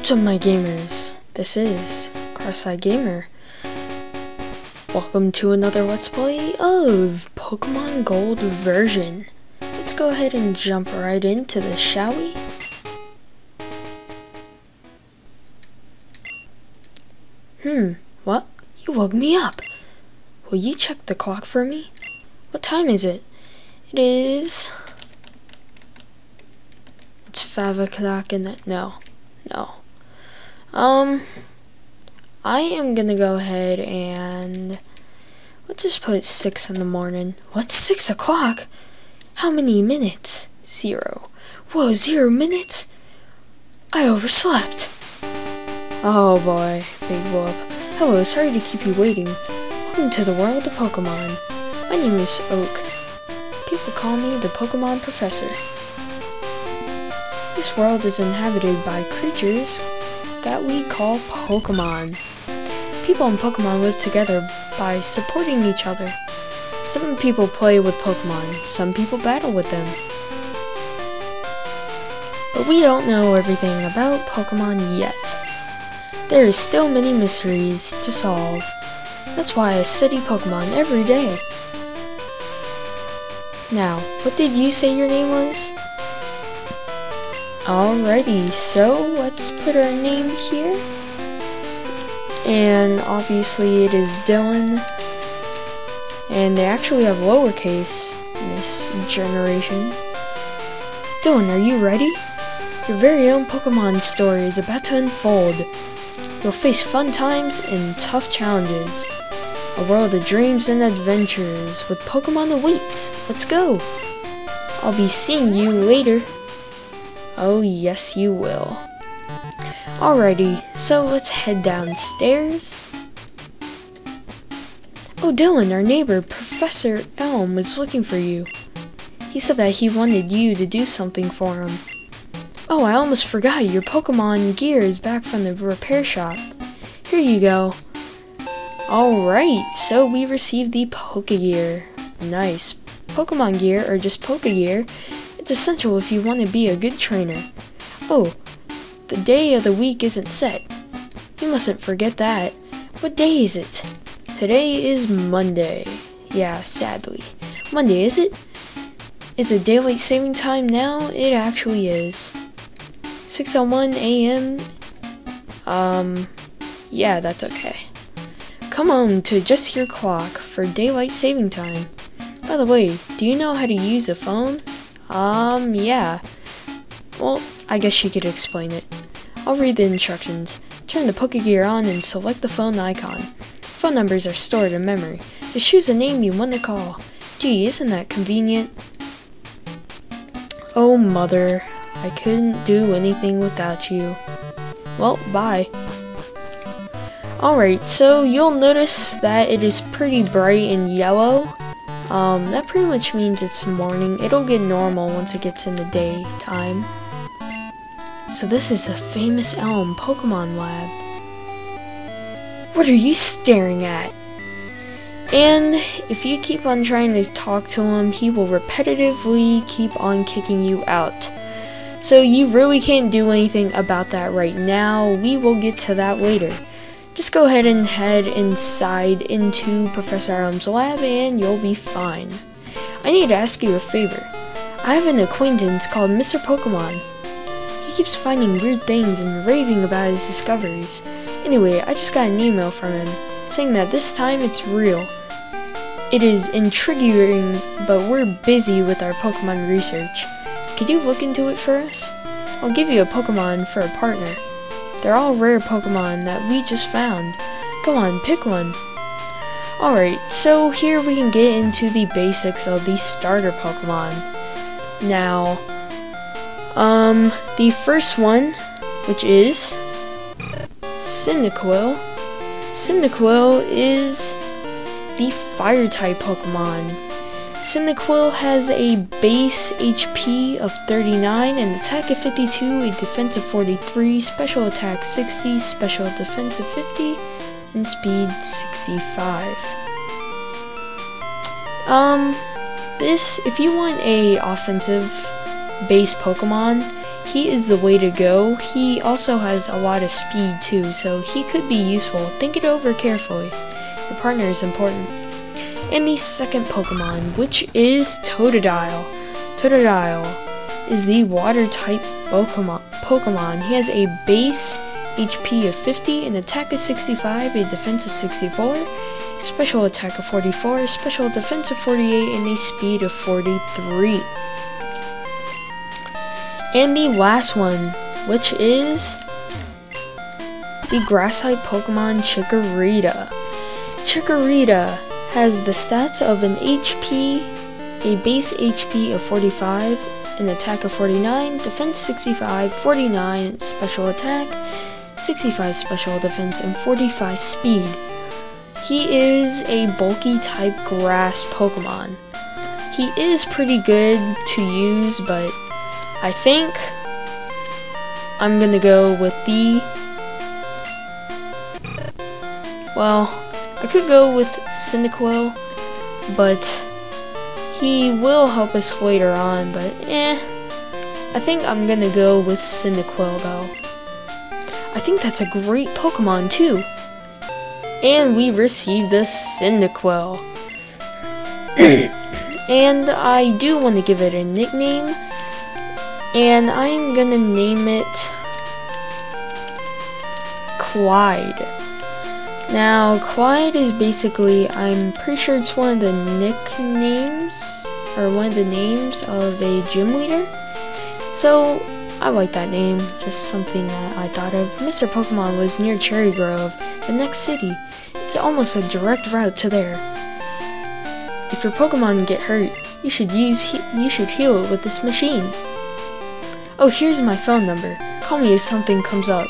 What's up, my gamers? This is CrossideGamer. Welcome to another Let's Play of Pokemon Gold version. Let's go ahead and jump right into this, shall we? What? You woke me up. Will you check the clock for me? What time is it? It's 5 o'clock in the... No. I am gonna go ahead and... let's just put 6 in the morning. What? 6 o'clock? How many minutes? 0. Whoa, 0 minutes? I overslept. Oh boy, big whoop. Hello, sorry to keep you waiting. Welcome to the world of Pokemon. My name is Oak. People call me the Pokemon Professor. This world is inhabited by creatures that we call Pokemon. People and Pokemon live together by supporting each other. Some people play with Pokemon, some people battle with them. But we don't know everything about Pokemon yet. There is still many mysteries to solve. That's why I study Pokemon every day. Now, what did you say your name was? Alrighty, so let's put our name here. And obviously it is Dylan. And they actually have lowercase in this generation. Dylan, are you ready? Your very own Pokemon story is about to unfold. You'll face fun times and tough challenges. A world of dreams and adventures with Pokemon awaits. Let's go! I'll be seeing you later. Oh yes, you will. Alrighty, so let's head downstairs. Oh, Dylan, our neighbor, Professor Elm, was looking for you. He said that he wanted you to do something for him. Oh, I almost forgot, your Pokemon gear is back from the repair shop. Here you go. Alright, so we received the Pokégear. Nice. Pokemon gear, or just Pokégear, it's essential if you want to be a good trainer. Oh, the day of the week isn't set. You mustn't forget that. What day is it? Today is Monday. Yeah, sadly. Monday, is it? Is it daylight saving time now? It actually is. 6:01 a.m. Yeah, that's okay. Come on to adjust your clock for daylight saving time. By the way, do you know how to use a phone? Yeah. Well, I guess she could explain it. I'll read the instructions. Turn the Pokégear on and select the phone icon. Phone numbers are stored in memory. Just choose a name you want to call. Gee, isn't that convenient? Oh, mother. I couldn't do anything without you. Well, bye. Alright, so you'll notice that it is pretty bright and yellow. That pretty much means it's morning. It'll get normal once it gets in the daytime. So this is the famous Elm Pokemon Lab. What are you staring at? And if you keep on trying to talk to him, he will repetitively keep on kicking you out. So you really can't do anything about that right now. We will get to that later. Just go ahead and head inside into Professor Elm's lab and you'll be fine. I need to ask you a favor. I have an acquaintance called Mr. Pokemon. He keeps finding weird things and raving about his discoveries. Anyway, I just got an email from him saying that this time it's real. It is intriguing, but we're busy with our Pokemon research. Could you look into it for us? I'll give you a Pokemon for a partner. They're all rare Pokemon that we just found. Go on, pick one. Alright, so here we can get into the basics of the starter Pokemon. Now, the first one, which is CYNDAQUIL. CYNDAQUIL is the Fire-type Pokemon. CYNDAQUIL has a base HP of 39, an attack of 52, a defense of 43, special attack 60, special defense of 50, and speed 65. If you want a offensive base Pokemon, he is the way to go. He also has a lot of speed too, so he could be useful. Think it over carefully. Your partner is important. And the second Pokemon, which is Totodile. Totodile is the water type Pokemon. He has a base HP of 50, an attack of 65, a defense of 64, special attack of 44, special defense of 48, and a speed of 43. And the last one, which is the grass-type Pokemon Chikorita. Chikorita has the stats of an HP, a base HP of 45, an attack of 49, defense 65, 49 special attack, 65 special defense, and 45 speed. He is a bulky type grass Pokemon. He is pretty good to use, but I think I'm gonna go with the, well, I could go with CYNDAQUIL, but he will help us later on, but I think I'm gonna go with CYNDAQUIL though. I think that's a great Pokemon too. And we received a CYNDAQUIL. And I do want to give it a nickname. And I'm gonna name it Clyde. Now, Clyde is basically, I'm pretty sure it's one of the nicknames, or one of the names of a gym leader. So, I like that name, just something that I thought of. Mr. Pokemon was near Cherry Grove, the next city. It's almost a direct route to there. If your Pokemon get hurt, you should heal it with this machine. Oh, here's my phone number. Call me if something comes up.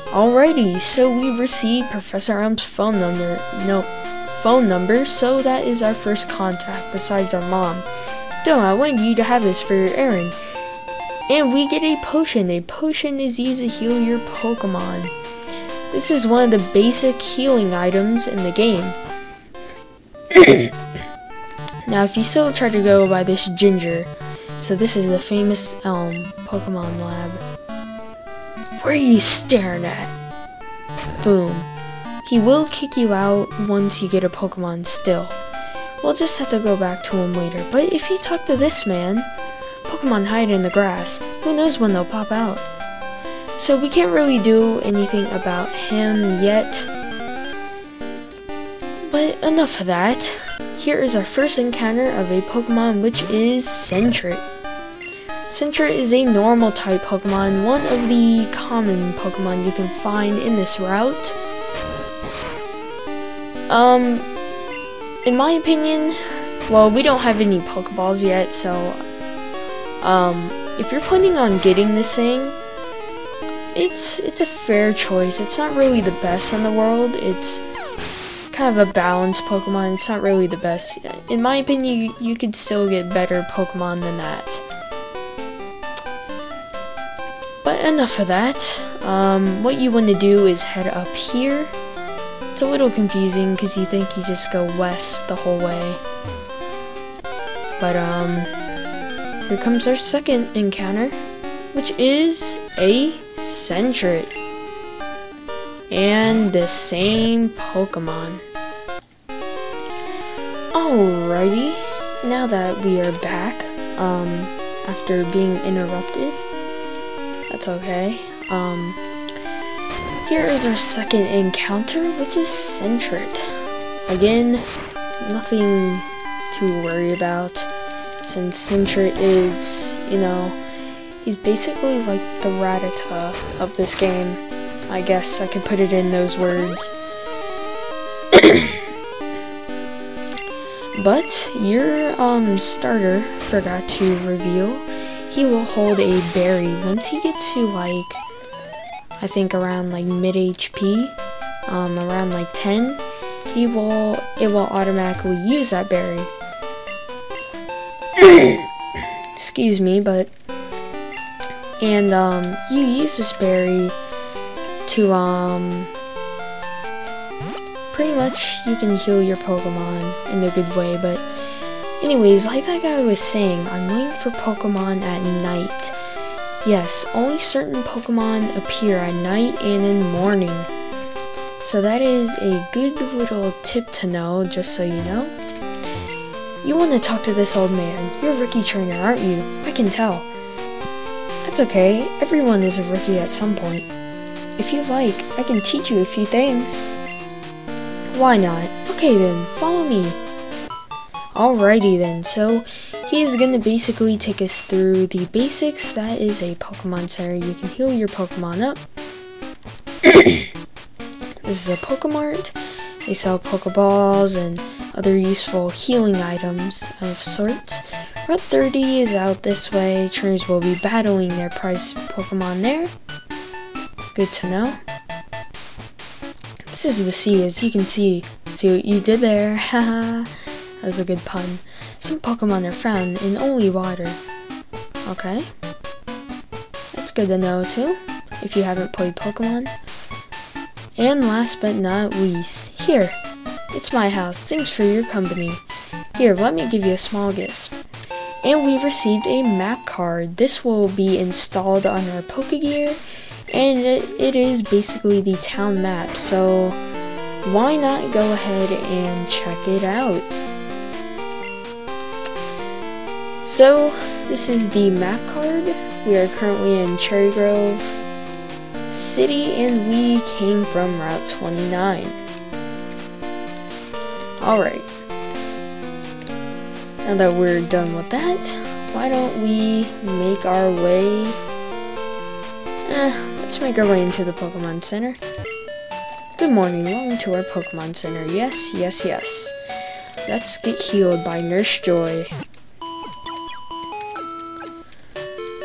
Alrighty, so we received Professor Elm's phone number, so that is our first contact besides our mom. Dylan, I wanted you to have this for your errand. And we get a potion. A potion is used to heal your Pokemon. This is one of the basic healing items in the game. Now, if you still try to go by this Ginger, so this is the famous Elm Pokemon Lab. What are you staring at? Boom. He will kick you out once you get a Pokemon still. We'll just have to go back to him later. But if you talk to this man, Pokemon hide in the grass. Who knows when they'll pop out? So we can't really do anything about him yet. But enough of that. Here is our first encounter of a Pokemon, which is Sentret. Sentret is a normal type Pokemon, one of the common Pokemon you can find in this route. In my opinion, well, we don't have any Pokeballs yet, so if you're planning on getting this thing, it's a fair choice. It's not really the best in the world. It's kind of a balanced Pokemon. It's not really the best. In my opinion, you could still get better Pokemon than that. But enough of that. What you want to do is head up here. It's a little confusing because you think you just go west the whole way. But here comes our second encounter, which is a Sentret. And the same Pokemon. Alrighty, now that we are back, after being interrupted, that's okay. Here is our second encounter, which is Sentret. Again, nothing to worry about, since Sentret is, he's basically like the Rattata of this game. I guess I could put it in those words. But your starter forgot to reveal. He will hold a berry once he gets to I think around mid HP, around 10. It will automatically use that berry. Excuse me, and you use this berry to pretty much you can heal your Pokemon in a good way. But anyways, like that guy was saying, I'm waiting for Pokemon at night. Yes, only certain Pokemon appear at night and in morning. So that is a good little tip to know, just so you know. You want to talk to this old man. You're a rookie trainer, aren't you? I can tell. That's okay, everyone is a rookie at some point. If you like, I can teach you a few things. Why not? Okay then, follow me. Alrighty then, so he is going to basically take us through the basics. That is a Pokemon Center. You can heal your Pokemon up. This is a Pokemart. They sell Pokeballs and other useful healing items of sorts. Route 30 is out this way. Trainers will be battling their prized Pokemon there. Good to know. This is the sea, as you can see. See what you did there? Haha. That was a good pun. Some Pokemon are found in only water. Okay. That's good to know too, if you haven't played Pokemon. And last but not least, here. It's my house. Thanks for your company. Here, let me give you a small gift. And we've received a map card. This will be installed on our Pokégear, and it is basically the town map. So why not go ahead and check it out? So this is the map card. We are currently in Cherry Grove City, and we came from Route 29. Alright. Now that we're done with that, why don't we make our way... let's make our way into the Pokemon Center. Good morning, welcome to our Pokemon Center. Yes, yes, yes. Let's get healed by Nurse Joy.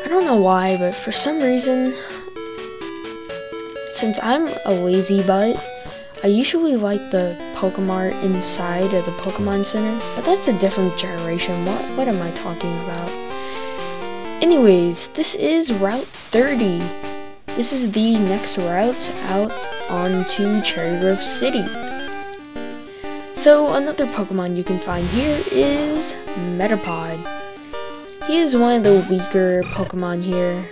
I don't know why, but for some reason, since I'm a lazy butt, I usually like the Pokemart inside of the Pokemon Center, but that's a different generation. What am I talking about? Anyways, this is Route 30. This is the next route out onto Cherry Grove City. So another Pokemon you can find here is Metapod. He is one of the weaker Pokemon here.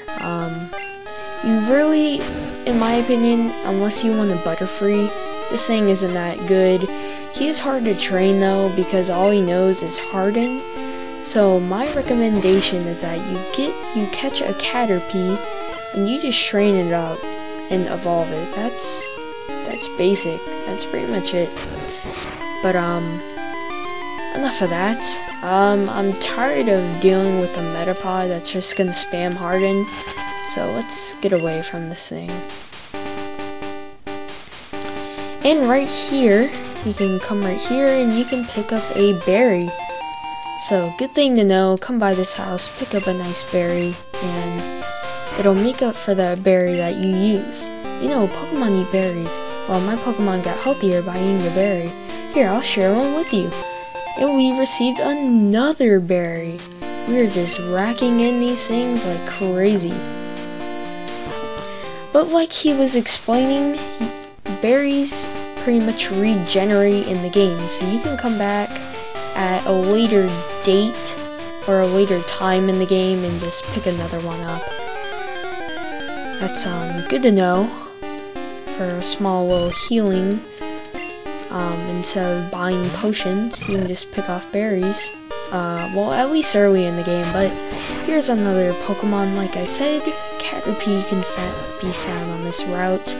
You really, in my opinion, unless you want a Butterfree, this thing isn't that good. He is hard to train though, because all he knows is Harden. So my recommendation is that you catch a Caterpie and you just train it up and evolve it. That's basic. That's pretty much it. But enough of that. I'm tired of dealing with a Metapod that's just gonna spam Harden. So let's get away from this thing. And right here, you can come right here and you can pick up a berry. So good thing to know, come by this house, pick up a nice berry, and it'll make up for the berry that you used. You know, Pokemon eat berries. Well, my Pokemon got healthier by eating a berry. Here, I'll share one with you. And we received another berry. We're just racking in these things like crazy. But like he was explaining, berries pretty much regenerate in the game, so you can come back at a later date or a later time in the game and just pick another one up. That's good to know for a small little healing. Instead of buying potions, you can just pick off berries. Well, at least early in the game. But here's another Pokemon. Like I said, Caterpie can be found on this route.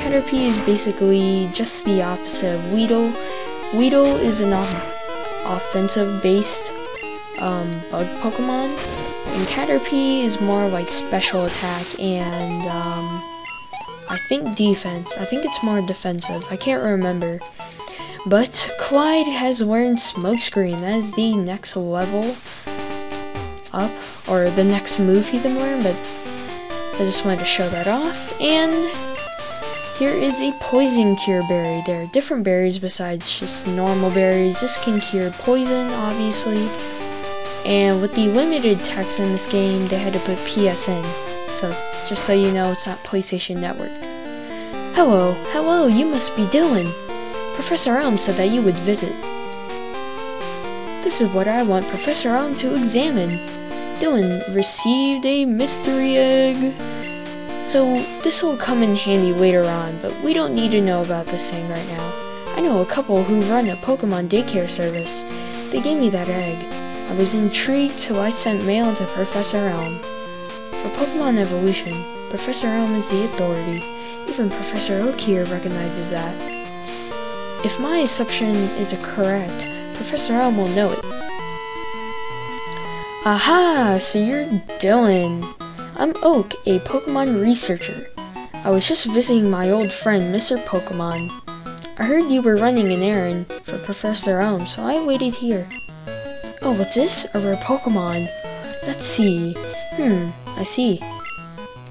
Caterpie is basically just the opposite of Weedle. Weedle is an offensive-based bug Pokemon, and Caterpie is more like special attack and I think defense. I think it's more defensive. I can't remember. But Clyde has learned Smokescreen. That is the next level up, or the next move he can learn, but I just wanted to show that off. And here is a Poison Cure berry. There are different berries besides just normal berries. This can cure poison, obviously. And with the limited text in this game, they had to put PSN. So, just so you know, it's not PlayStation Network. Hello, hello, you must be Dylan. Professor Elm said that you would visit. This is what I want Professor Elm to examine. Dylan received a mystery egg. So this will come in handy later on, but we don't need to know about this thing right now. I know a couple who run a Pokemon daycare service. They gave me that egg. I was intrigued, so I sent mail to Professor Elm. For Pokemon evolution, Professor Elm is the authority. Even Professor Oak here recognizes that. If my assumption is correct, Professor Elm will know it. Aha! So you're Dylan. I'm Oak, a Pokemon researcher. I was just visiting my old friend, Mr. Pokemon. I heard you were running an errand for Professor Elm, so I waited here. Oh, what's this? A rare Pokemon. Let's see. I see.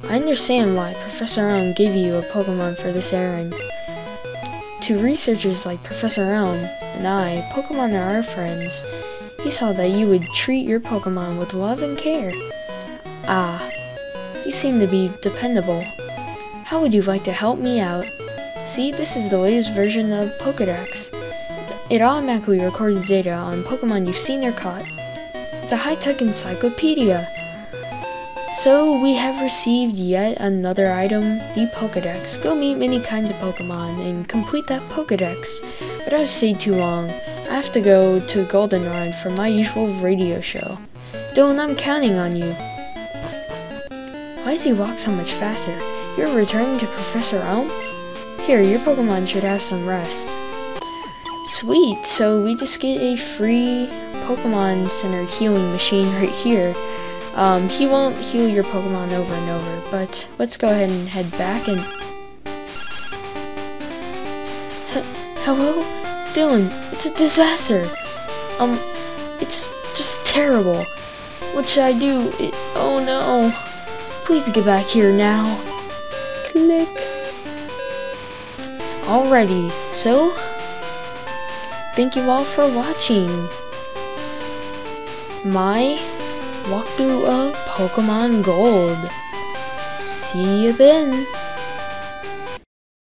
I understand why Professor Elm gave you a Pokemon for this errand. To researchers like Professor Elm and I, Pokemon are our friends. He saw that you would treat your Pokemon with love and care. Ah, you seem to be dependable. How would you like to help me out? See, this is the latest version of Pokédex. It automatically records data on Pokemon you've seen or caught. It's a high-tech encyclopedia. So we have received yet another item, the Pokédex. Go meet many kinds of Pokemon and complete that Pokédex. But I've stayed too long. I have to go to Goldenrod for my usual radio show. Dylan, I'm counting on you. Why does he walk so much faster? You're returning to Professor Elm? Here, your Pokemon should have some rest. Sweet, so we just get a free Pokemon Center healing machine right here. He won't heal your Pokemon over and over, but let's go ahead and head back and... Hello? Dylan, it's a disaster! It's just terrible. What should I do? Oh no! Please get back here now. Click. Alrighty, so thank you all for watching my walkthrough of Pokemon Gold. See you then.